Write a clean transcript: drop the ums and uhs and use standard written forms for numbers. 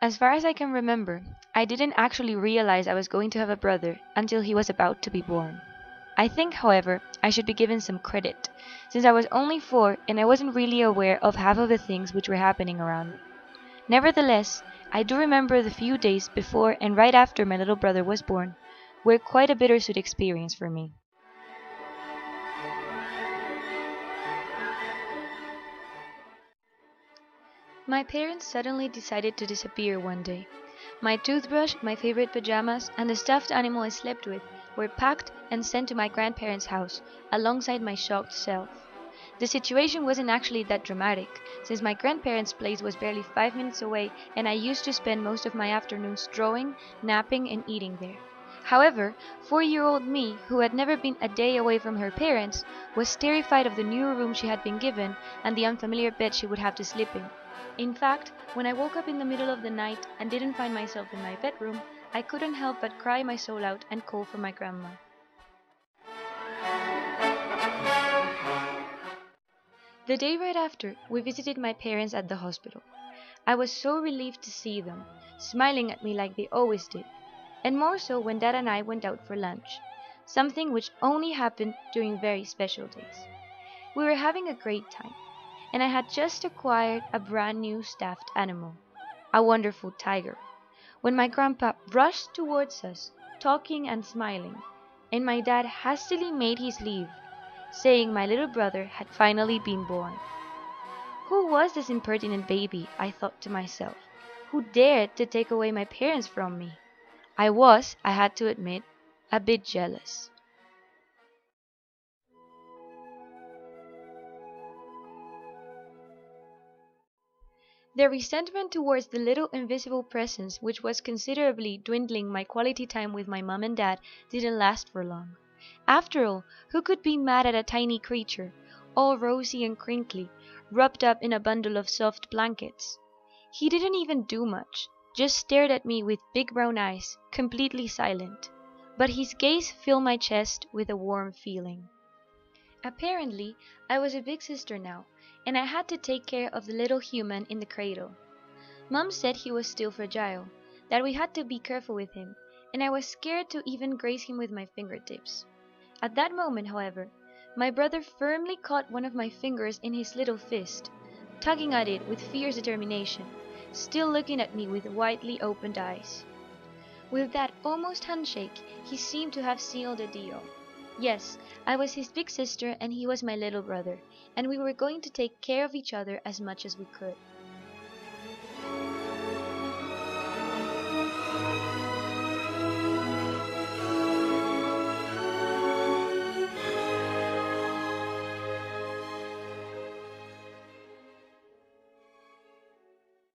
As far as I can remember, I didn't actually realize I was going to have a brother until he was about to be born. I think, however, I should be given some credit, since I was only 4 and I wasn't really aware of half of the things which were happening around me. Nevertheless, I do remember the few days before and right after my little brother was born were quite a bittersweet experience for me. My parents suddenly decided to disappear one day. My toothbrush, my favorite pajamas, and the stuffed animal I slept with were packed and sent to my grandparents' house alongside my shocked self. The situation wasn't actually that dramatic, since my grandparents' place was barely 5 minutes away and I used to spend most of my afternoons drawing, napping, and eating there. However, 4-year-old me, who had never been a day away from her parents, was terrified of the new room she had been given and the unfamiliar bed she would have to sleep in. In fact, when I woke up in the middle of the night and didn't find myself in my bedroom, I couldn't help but cry my soul out and call for my grandma. The day right after, we visited my parents at the hospital. I was so relieved to see them, smiling at me like they always did, and more so when Dad and I went out for lunch, something which only happened during very special days. We were having a great time, and I had just acquired a brand new stuffed animal, a wonderful tiger, when my grandpa rushed towards us, talking and smiling, and my dad hastily made his leave, saying my little brother had finally been born. Who was this impertinent baby, I thought to myself, who dared to take away my parents from me? I was, I had to admit, a bit jealous. The resentment towards the little invisible presence which was considerably dwindling my quality time with my mom and dad didn't last for long. After all, who could be mad at a tiny creature, all rosy and crinkly, wrapped up in a bundle of soft blankets? He didn't even do much, just stared at me with big brown eyes, completely silent. But his gaze filled my chest with a warm feeling. Apparently, I was a big sister now, and I had to take care of the little human in the cradle. Mom said he was still fragile, that we had to be careful with him, and I was scared to even graze him with my fingertips. At that moment, however, my brother firmly caught one of my fingers in his little fist, tugging at it with fierce determination, still looking at me with widely opened eyes. With that almost handshake, he seemed to have sealed the deal. Yes, I was his big sister and he was my little brother, and we were going to take care of each other as much as we could.